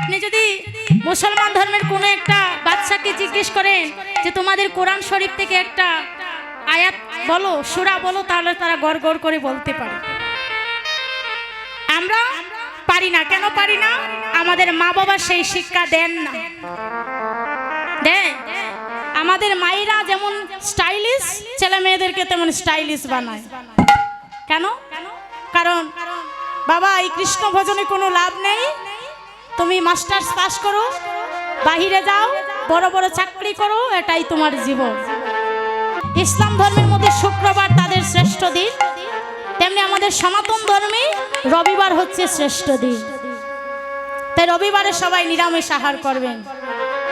আপনি যদি মুসলমান ধর্মের কোনো একটা বাচ্চাকে জিজ্ঞেস করেন যে তোমাদের কোরআন শরীফ থেকে একটা আয়াত বলো, সূরা বলো, তাহলে তারা গড় গড় করে বলতে পারে। আমরা পারি না। কেন পারি না? আমাদের মা বাবা সেই শিক্ষা দেন না। দেন আমাদের মায়েরা যেমন স্টাইলিশ ছেলে মেয়েদেরকে তেমন স্টাইলিশ বানায়। কেন? কারণ বাবা এই কৃষ্ণ ভজনে কোনো লাভ নেই, তুমি মাস্টার্স পাস করো, বাহিরে যাও, বড় বড় চাকরি করো, এটাই তোমার জীবন। ইসলাম ধর্মের মধ্যে শুক্রবার তাদের শ্রেষ্ঠ দিন, তেমনি আমাদের সনাতন ধর্মে রবিবার হচ্ছে শ্রেষ্ঠ দিন। তাই রবিবারে সবাই নিরামিষ আহার করবেন।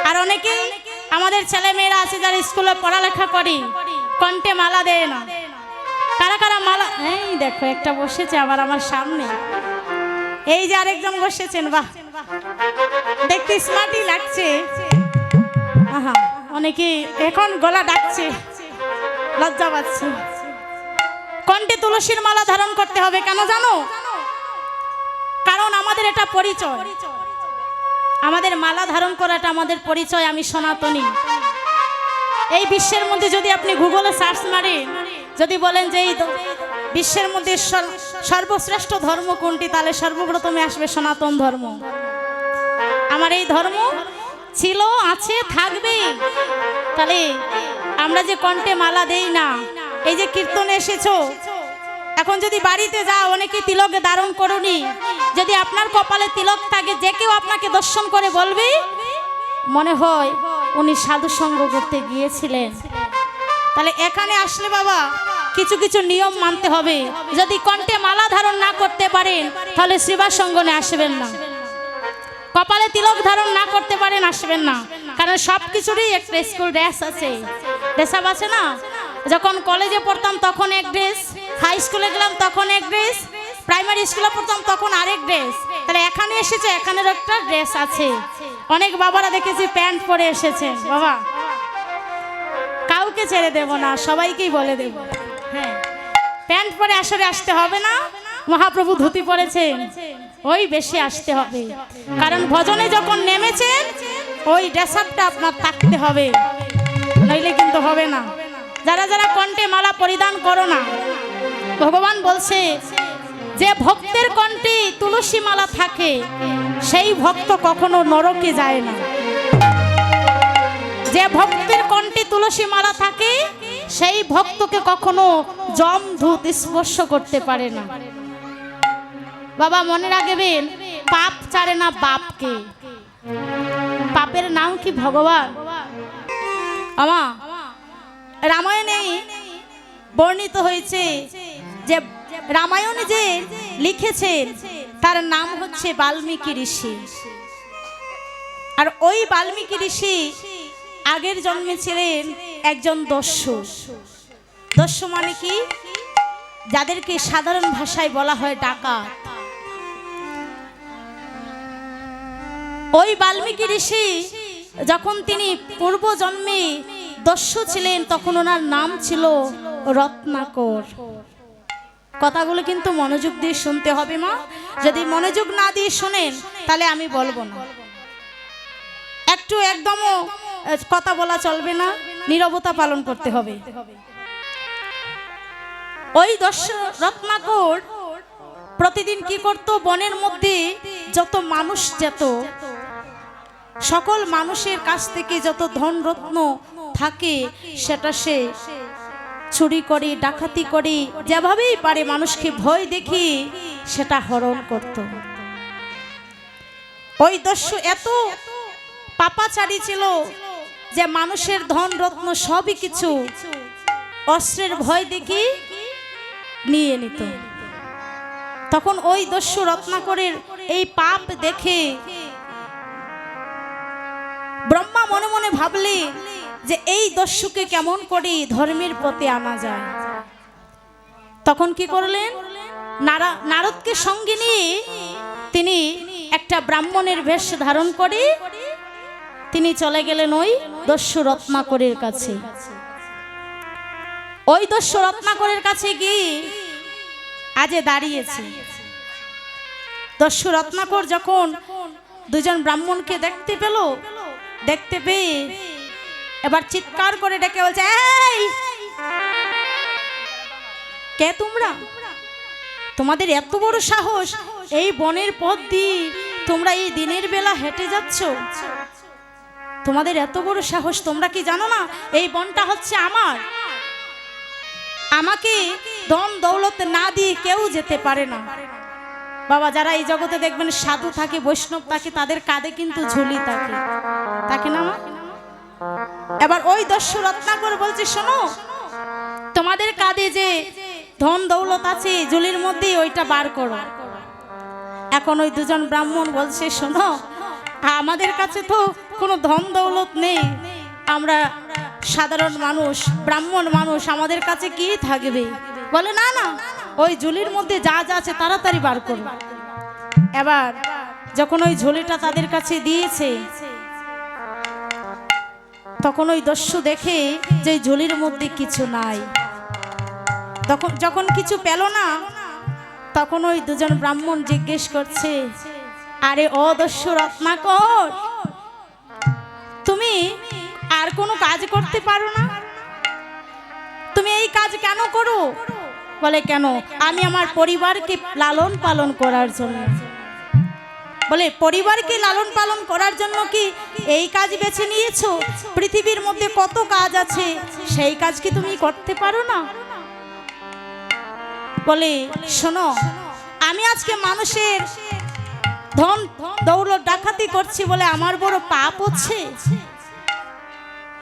আর অনেকেই আমাদের ছেলে মেয়েরা আছে যারা স্কুলে পড়ালেখা করে, কণ্ঠে মালা দেয় না। কারা কারা মালা, এই দেখো একটা বসেছে আবার আমার সামনে, এই যে আরেকজন বসেছেন, বাহ দেখতে স্মার্টই লাগছে। আহা, অনেকে এখন গলা ডাকছে, লজ্জা পাচ্ছে। কণ্ঠে তুলসীর মালা ধারণ করতে হবে, কেন জানো? কারণ আমাদের এটা পরিচয়, আমাদের মালা ধারণ করাটা আমাদের পরিচয়। আমি সনাতনী। এই বিশ্বের মধ্যে যদি আপনি গুগলে সার্চ মারেন, যদি বলেন যে এই বিশ্বের মধ্যে সর্বশ্রেষ্ঠ ধর্ম কোনটি, তাহলে সর্বপ্রথমে আসবে সনাতন ধর্ম। আমার এই ধর্ম ছিল, আছে, থাকবে। তাহলে আমরা যে কণ্ঠে মালা দেই না, এই যে কীর্তনে এসেছো, এখন যদি বাড়িতে যাও অনেকে তিলকে ধারণ করুনি, যদি আপনার কপালে তিলক থাকে, যে কেউ আপনাকে দর্শন করে বলবে মনে হয় উনি সাধু সঙ্গ করতে গিয়েছিলেন। তাহলে এখানে আসলে বাবা কিছু কিছু নিয়ম মানতে হবে। যদি কণ্ঠে মালা ধারণ না করতে পারেন তাহলে সেবা সঙ্গনে আসবেন না। কপালে তিলক ধারণ না করতে পারেন, আসবেন না। কারণ সব কিছুরই একটা স্কুল ড্রেস আছে, ড্রেসআপ আছে না? যখন কলেজে পড়তাম তখন এক ড্রেস, হাই স্কুলে গেলাম তখন এক ড্রেস, প্রাইমারি স্কুলে পড়তাম তখন আরেক ড্রেস। তাহলে এখানে এসেছে, এখানের একটা ড্রেস আছে। অনেক বাবারা দেখেছি প্যান্ট পরে এসেছেন। বাবা কাউকে ছেড়ে দেব না, সবাইকেই বলে দেব, হ্যাঁ প্যান্ট পরে আসরে আসতে হবে না। মহাপ্রভু ধুতি পরেছেন, ওই বেশি আসতে হবে। কারণ ভজনে যখন নেমেছেন ওই ড্রেসআপটা আপনার থাকতে হবে, নইলে কিন্তু হবে না। যারা যারা কণ্ঠে মালা পরিধান করো না, ভগবান বলছে যে ভক্তের কণ্ঠে তুলসী মালা থাকে সেই ভক্ত কখনো নরকে যায় না। যে ভক্তের কণ্ঠে তুলসী মালা থাকে সেই ভক্তকে কখনো যমদূত স্পর্শ করতে পারে না। বাবা মনে রাখবেন, পাপ ছাড়ে না বাপকে। পাপের নাম কি? ভগবান। আমা রামায়ণে বর্ণিত হয়েছে যে রামায়ণ যে লিখেছেন তার নাম হচ্ছে বাল্মীকি ঋষি। আর ওই বাল্মীকি ঋষি আগের জন্মে ছিলেন একজন দস্যু। দস্যু মানে কি? যাদেরকে সাধারণ ভাষায় বলা হয় ডাকাত। ওই বাল্মীকি ঋষি যখন তিনি পূর্ব জন্মে দস্যু ছিলেন তখন ওনার নাম ছিল রত্নাকর। কথাগুলো কিন্তু মনোযোগ দিয়ে শুনতে হবে মা। যদি মনোযোগ না দিয়ে শুনেন তাহলে আমি বলবো না। একটু একদমও কথা বলা চলবে না, নীরবতা পালন করতে হবে। ওই দস্যু রত্নাকর প্রতিদিন কি করত? বনের মধ্যে যত মানুষ যেত, সকল মানুষের কাছ থেকে যত ধন রত্ন থাকে সেটা সে চুরি করে, ডাকাতি করে, যেভাবেই পারে মানুষকে ভয় দেখি সেটা হরণ করত। ওই দস্যু এত পাপাচারী ছিল যে মানুষের ধন রত্ন সবই কিছু অস্ত্রের ভয় দেখি নিয়ে নিত। তখন ওই দস্যু রত্নাকরের এই পাপ দেখে ব্রহ্মা মনে মনে ভাবলে যে এই দস্যুকে কেমন করে ধর্মের পথে আনা যায়। তখন কি করলেন? নারদকে সঙ্গে নিয়ে তিনি একটা ব্রাহ্মণের বেশ ধারণ করে তিনি চলে গেলেন ওই দস্যু রত্নাকরের কাছে। ওই দস্যু রত্নাকরের কাছে গিয়ে আজে দাঁড়িয়েছে। দস্যু রত্নাকর যখন দুজন ব্রাহ্মণকে দেখতে পেল, দেখতে পেয়ে এবার চিৎকার করে ডেকে বলছে, এই কে তোমরা? তোমাদের এত বড় সাহস, এই বনের পথ দিয়ে তোমরা এই দিনের বেলা হেঁটে যাচ্ছ? তোমাদের এত বড় সাহস, তোমরা কি জানো না এই বনটা হচ্ছে আমার? আমাকে ধন দৌলত না দিয়ে কেউ যেতে পারে না। বাবা, যারা এই জগতে দেখবেন সাধু থাকে, বৈষ্ণব থাকে, তাদের কাঁধে কিন্তু ঝুলি থাকে, থাকে না মা? এবার ওই দস্যু রত্নাকর বলছে, শোনো, তোমাদের কাঁধে যে ধন দৌলত আছে ঝুলির মধ্যে ওইটা বার করো। এখন ওই দুজন ব্রাহ্মণ বলছে, শোনো, আমাদের কাছে তো কোনো ধন দৌলত নেই, আমরা সাধারণ মানুষ, ব্রাহ্মণ মানুষ, আমাদের কাছে কি থাকবে? বলে, না না, ওই ঝুলির মধ্যে যা যা আছে তাড়াতাড়ি বার করো। এবার যখন ওই ঝুলিটা তাদের কাছে দিয়েছে, তখন ওই দস্যু দেখে যে ঝুলির মধ্যে কিছু নাই। যখন কিছু পেল না, তখন ওই দুজন ব্রাহ্মণ জিজ্ঞেস করছে, আরে ও দস্যু রত্নাকর, তুমি আর কোনো কাজ করতে পারো না? তুমি এই কাজ কেন করো? বলে, কেন? আমি আমার পরিবারকে লালন পালন করার জন্য। বলে, পরিবারকে লালন পালন করার জন্য কি এই কাজ বেছে নিয়েছো? পৃথিবীর মধ্যে কত কাজ আছে, সেই কাজ কি তুমি করতে পারো না? বলে, শোনো, আমি আজকে মানুষের ধন দৌলত ডাকাতি করছি বলে আমার বড় পাপ হচ্ছে।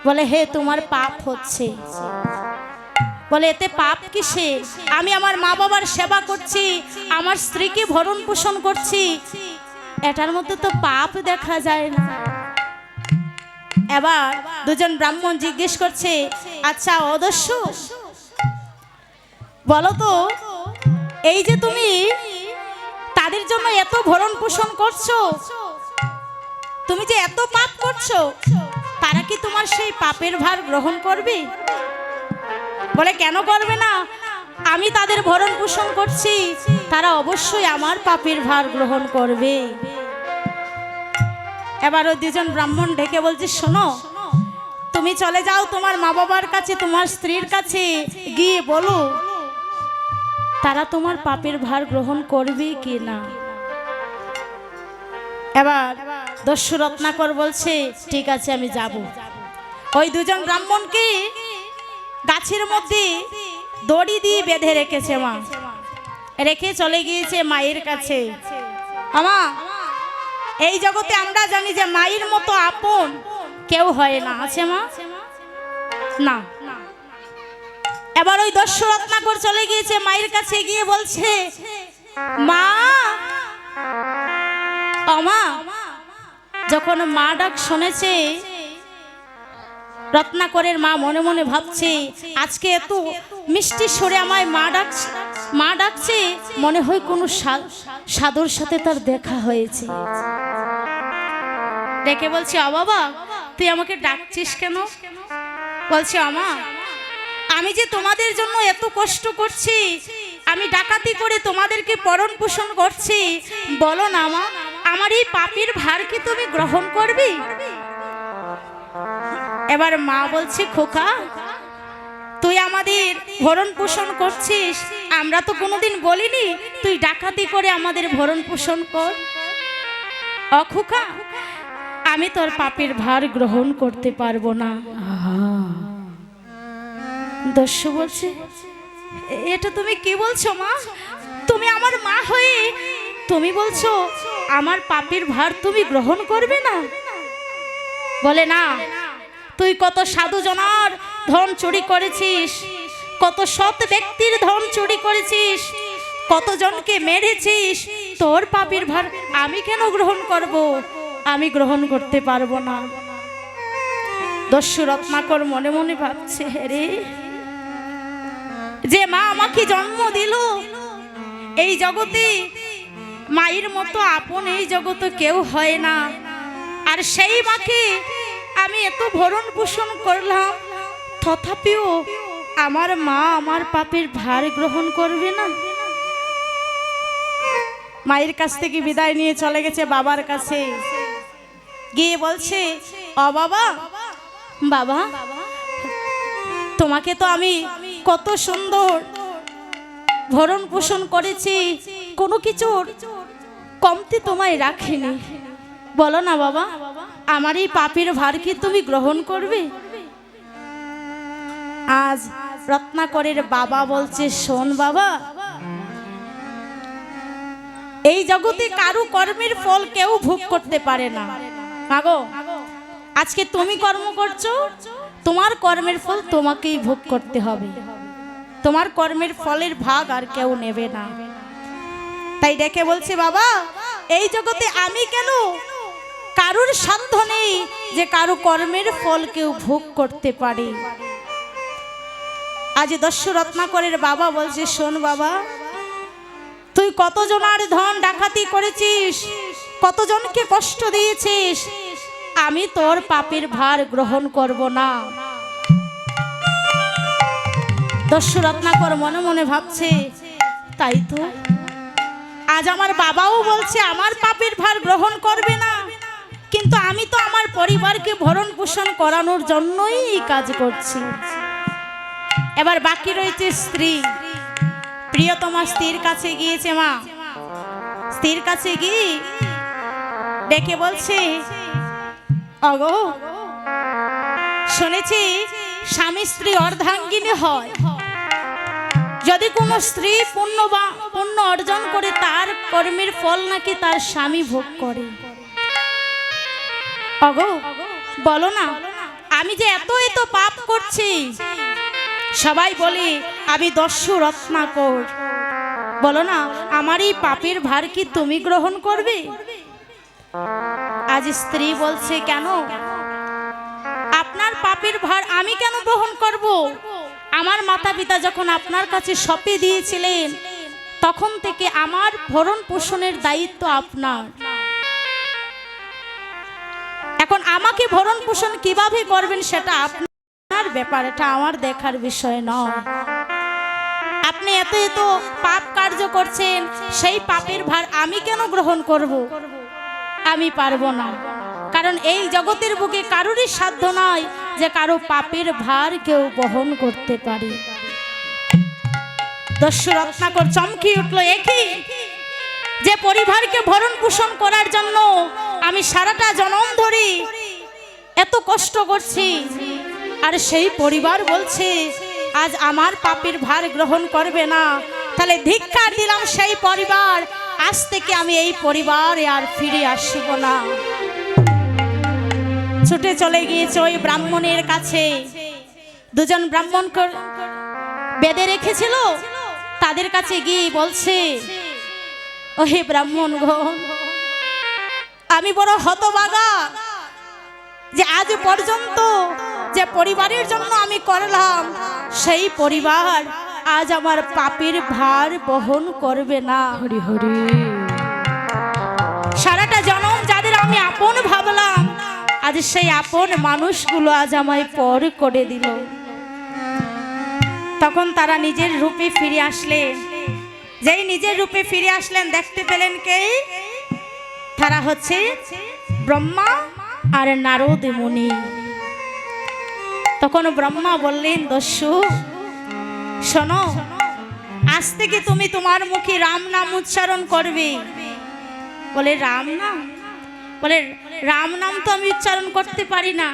বলে, হে, তোমার পাপ হচ্ছে। বলে, এতে পাপ কিসে? আমি আমার মা বাবার সেবা করছি, আমার স্ত্রীকে ভরণ পোষণ করছি, এটার মধ্যে তো পাপ দেখা যায় না। এবার দুজন ব্রাহ্মণ জিজ্ঞেস করছে, আচ্ছা অদস্যু, বলো তো, এই যে তুমি তাদের জন্য এত ভরণ পোষণ করছো, তুমি যে এত পাপ করছো, তারা কি তোমার সেই পাপের ভার গ্রহণ করবে? বলে, কেন করবে না? আমি তাদের ভরণ পোষণ করছি, তারা অবশ্যই আমার পাপের ভার গ্রহণ করবে। এবার ওই দুজন ব্রাহ্মণ ডেকে বলছে, শোনো, তুমি চলে যাও তোমার মা বাবার কাছে, তোমার স্ত্রীর কাছে গিয়ে বলো তারা তোমার পাপের ভার গ্রহণ করবে কি না। এবার দস্যু রত্নাকর বলছে, ঠিক আছে, আমি যাব। ওই দুজন ব্রাহ্মণকে গাছের মধ্যে দড়ি দিয়ে বেঁধে রেখেছে মা, রেখে চলে গিয়েছে মায়ের কাছে। আমা, এই জগতে আমরা জানি যে মায়ের মতো আপন কেউ হয় না, আছে মা? না। এবার ওই দস্যু রত্নাকর চলে গিয়েছে মায়ের কাছে, গিয়ে বলছে, মা, আমা। যখন মা ডাক শুনেছে, রত্নাকরের মা মনে মনে ভাবছে, আজকে এত মিষ্টি সুরে আমায় মা ডাকছে, মনে হয় কোনো সাধুর সাথে তার দেখা হয়েছে। ডেকে বলছে, বাবা, তুই আমাকে ডাকছিস কেন? বলছে, আমা, আমি যে তোমাদের জন্য এত কষ্ট করছি, আমি ডাকাতি করে তোমাদেরকে ভরণ পোষণ করছি, বলো না মা, আমার এই পাপের ভার কি তুমি গ্রহণ করবে? এবার মা বলছে, খোকা, তুই আমাদের ভরণ পোষণ করছিস, আমরা তো কোনোদিন বলিনি তুই ডাকাতি করে আমাদের ভরণ পোষণ কর। খোকা, আমি তোর পাপের ভার গ্রহণ করতে পারবো না। দস্যু বলছে, এটা তুমি কি বলছো মা? তুমি আমার মা হয়ে তুমি বলছো আমার পাপের ভার তুমি গ্রহণ করবে না? বলে, না, তুই কত সাধু জনার ধন চুরি করেছিস, কত সৎ ব্যক্তির ধন চুরি করেছিস, কতজনকে মেরেছিস, তোর পাপের ভার আমি কেন গ্রহণ করব? আমি গ্রহণ করতে পারবো না। দস্যু রত্নাকর মনে মনে ভাবছে, রে, যে মা আমাকে জন্ম দিল, এই জগতে মায়ের মতো আপন এই জগতে কেউ হয় না, আর সেই মাকে আমি এত ভরণ পোষণ করলাম, তথাপিও আমার মা আমার পাপের ভার গ্রহণ করবে না। মায়ের কাছ থেকে বিদায় নিয়ে চলে গেছে বাবার কাছে, গিয়ে বলছে, ও বাবা, বাবা তোমাকে তো আমি কত সুন্দর ভরণ পোষণ করেছি, কোনো কিছুর কমতি তোমায় রাখিনি, বলো না বাবা আমার এই পাপের ভার কি তুমি গ্রহণ করবে? আজ রত্নাকরের বাবা বলছে, শোন বাবা, এই জগতে কারো কর্মের ফল কেউ ভোগ করতে পারে না। মাগো আজকে তুমি কর্ম করছো, তোমার কর্মের ফল তোমাকেই ভোগ করতে হবে, তোমার কর্মের ফলের ভাগ আর কেউ নেবে না। তাই ডেকে বলছে, বাবা এই জগতে আমি কেন কারুর সাধ্য নেই যে কারো কর্মের ফল কেউ ভোগ করতে পারে। আজ দস্যু রত্নাকরের বাবা বলছে, শোন বাবা, তুই কতজনার ধন ডাকাতি করেছিস, কতজনকে কষ্ট দিয়েছিস, আমি তোর পাপের ভার গ্রহণ করব না। দস্যু রত্নাকর মনে মনে ভাবছে, তাই তো আজ আমার বাবাও বলছে আমার পাপের ভার গ্রহণ করবে না, কিন্তু আমি তো আমার পরিবারকে ভরণ পোষণ করানোর জন্যই এই কাজ করছি। এবার বাকি রয়েছে স্ত্রী। প্রিয়তমা স্ত্রীর কাছে গিয়েছে, মা স্ত্রীর কাছে গিয়ে ডেকে বলছে, অগো শুনেছি স্বামী স্ত্রী অর্ধাঙ্গিনী হয়, যদি কোনো স্ত্রী পুণ্য অর্জন করে তার কর্মের ফল নাকি তার স্বামী ভোগ করে। অগো বলো না, আমি যে এত এত পাপ করছি, সবাই বলে আমি দস্যু রত্নাকর, বলো না আমার এই পাপের ভার কি তুমি গ্রহণ করবে? আজ স্ত্রী বলছে, কেন আপনার পাপের ভার আমি কেন গ্রহণ করব? আমার মাতা পিতা যখন আপনার কাছে সঁপে দিয়েছিলেন তখন থেকে আমার ভরণ পোষণের দায়িত্ব আপনার, এখন আমাকে ভরণ পোষণ কিভাবে করবেন সেটা আপনার ব্যাপার, এটা আমার দেখার বিষয় নয়। আপনি এত এত পাপ কার্য করছেন, সেই পাপের ভার আমি কেন গ্রহণ করব? আমি পারবো না, কারণ এই জগতের বুকে কারোরই সাধ্য নয় যে কারো পাপের ভার কেউ বহন করতে পারে। দস্যু রত্নাকর চমকে উঠল, একই যে পরিবারকে ভরণ পোষণ করার জন্য আমি সারাটা জনম ধরে এত কষ্ট করছি, আর সেই পরিবার বলছে আজ আমার পাপের ভার গ্রহণ করবে না, তাহলে ধিক্কার দিলাম সেই পরিবার, আজ থেকে আমি এই পরিবারে আর ফিরে আসব না। ছুটে চলে গিয়েছে ওই ব্রাহ্মণের কাছে। দুজন ব্রাহ্মণ বেঁধে রেখেছিল, তাদের কাছে গিয়ে বলছে, ওহে ব্রাহ্মণ গণ, আমি বড় হতভাগা যে আজ পর্যন্ত যে পরিবারের জন্য আমি করলাম, সেই পরিবার আজ আমার পাপের ভার বহন করবে না। হরি হরি। সারাটা জনম যাদের আমি আপন ভাবলাম, আজ সেই আপন মানুষগুলো আজ আমায় পর করে দিল। তখন তারা নিজের রূপে ফিরে আসলেন। যেই নিজের রূপে ফিরে আসলেন দেখতে পেলেন কে? তারা হচ্ছে ব্রহ্মা আর নারদ মুনি। তখন ব্রহ্মা বললেন, দস্যু শোনো, আজ থেকে তুমি তোমার মুখে রাম নাম উচ্চারণ করবে। বলে রাম নাম? বলে রাম নাম তো আমি উচ্চারণ করতে পারি না।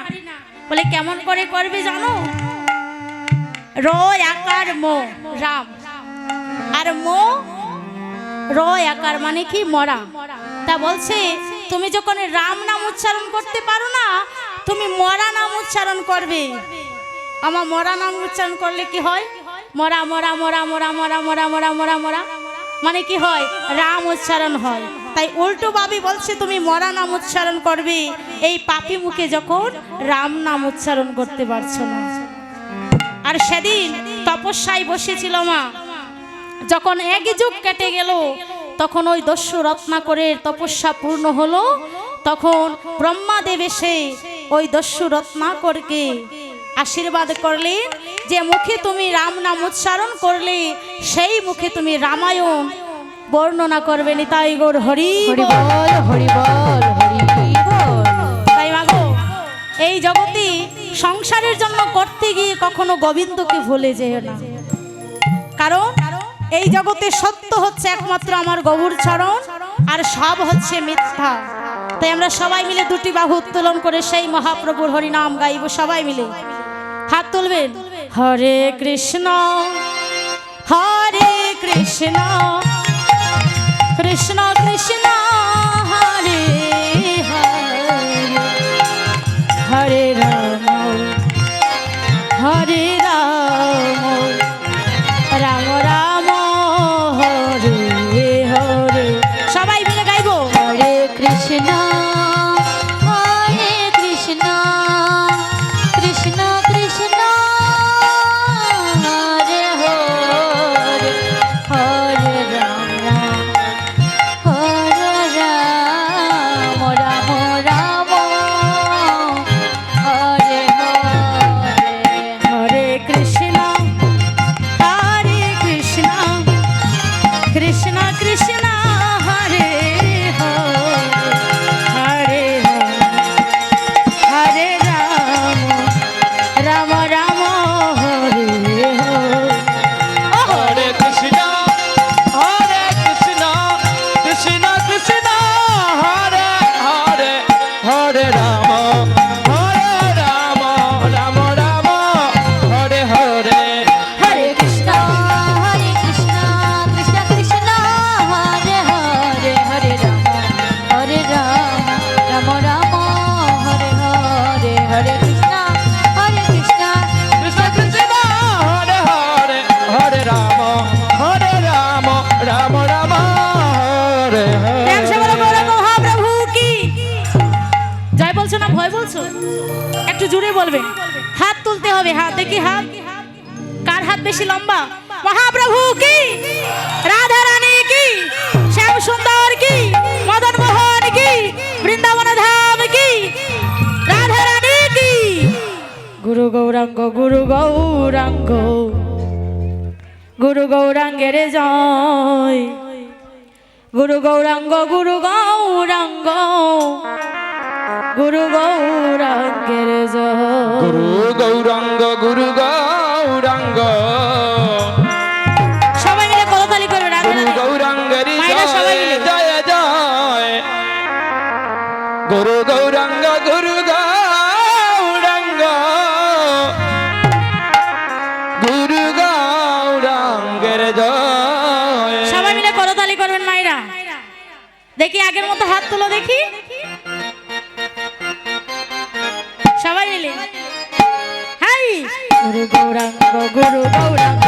বলে কেমন করে করবে জানো? র আকার মো রাম, আর মো র আকার মানে কি মরা। তা বলছে তুমি যখন রাম নাম উচ্চারণ করতে পারো না, তুমি মরা নাম উচ্চারণ করবে। আমার মরা নাম উচ্চারণ করলে কি হয়? মরা মরা মরা মরা মরা মরা মরা মরা মরা মানে কি হয়? রাম উচ্চারণ হয়। তাই উল্টো ভাবে বলছে তুমি মরা নাম উচ্চারণ করবে, এই পাপী মুখে যখন রাম নাম উচ্চারণ করতে পারছো না। আর সেদিন তপস্যায় বসেছিল মা, যখন এক যুগ কেটে গেল, তখন ওই দস্যু রত্নাকরের তপস্যা পূর্ণ হলো। তখন ব্রহ্মাদেব এসে ওই দস্যু রত্নাকরকে আশীর্বাদ করলেন যে মুখে তুমি রাম নাম উচ্চারণ করলে, সেই মুখে তুমি রামায়ণ বর্ণনা করবে নিতাই গৌর হরি হরি বল হরি বল হরি বল। তাই মাগো এই জগতে সংসারের জন্য করতে গিয়ে কখনো গোবিন্দকে ভুলে যেও না, কারণ এই জগতে সত্য হচ্ছে একমাত্র আমার গৌর চরণ, আর সব হচ্ছে মিথ্যা। তাই আমরা সবাই মিলে দুটি বাহু উত্তোলন করে সেই মহাপ্রভুর হরি নাম গাইব। সবাই মিলে হাত তুলবেন। হরে কৃষ্ণ কৃষ্ণ কৃষ্ণ হরে হরে, হরে রাম হরে রাম, রাম রাম হরে হরে। সবাই মিলে গাইবো। হরে কৃষ্ণ কৃষ্ণ কৃষ্ণ হরে হরে, হরে রাম হরে রাম, রাম রাম হরে হরে। হরে কৃষ্ণ কৃষ্ণ কৃষ্ণ হরে হরে, হরে হরে রাম রাম রাম হরে হরে। হরে কৃষ্ণ কৃষ্ণ কৃষ্ণ হরে হরে, হরে রাম রাম রাম হরে হরে। হরে কৃষ্ণ কৃষ্ণ কৃষ্ণ হরে হরে, হরে রাম রাম রাম হরে হরে। হরে কৃষ্ণ কৃষ্ণ কৃষ্ণ কৃষ্ণ হরে হরে, হরে রাম রাম রাম হরে প্রেম সে বলো হরে। গৌর মহাপ্রভু কি জয়। বলছো না ভয় বলছো? একটু জোরে বলবেন। হাত তুলতে হবে। হাত দেখি, হাত কার হাত বেশি লম্বা? মহাপ্রভু কি, রাধা রানী কি, শ্যাম সুন্দর কি, মদন মোহন কি, বৃন্দাবন ধাম কি, রাধা রানী কি। গুরু গৌরাঙ্গ গুরু গৌরাঙ্গ গুরু গৌরাঙ্গের জয়, গুরু গৌরাঙ্গ গুরু গৌরাঙ্গ গুরু গৌরাঙ্গের জয়। গুরু গৌরাঙ্গ গুরু গৌরাঙ্গ, সবাই মিলে করতালি করবে। রাধা গুরু রানী। গৌরাঙ্গেরি মায়েরা সবাই জয় মিলে। জয় জয়। গুরু গৌরাঙ্গ গুরু গৌরাঙ্গ, গুরু গৌরাঙ্গের জয়। সবাই মিলে করতালি করবেন মায়েরা। দেখি আগের মতো হাত তুলো দেখি। সবাই মিলে হাই। গুরু গৌরাঙ্গ গুরু গৌরাঙ্গ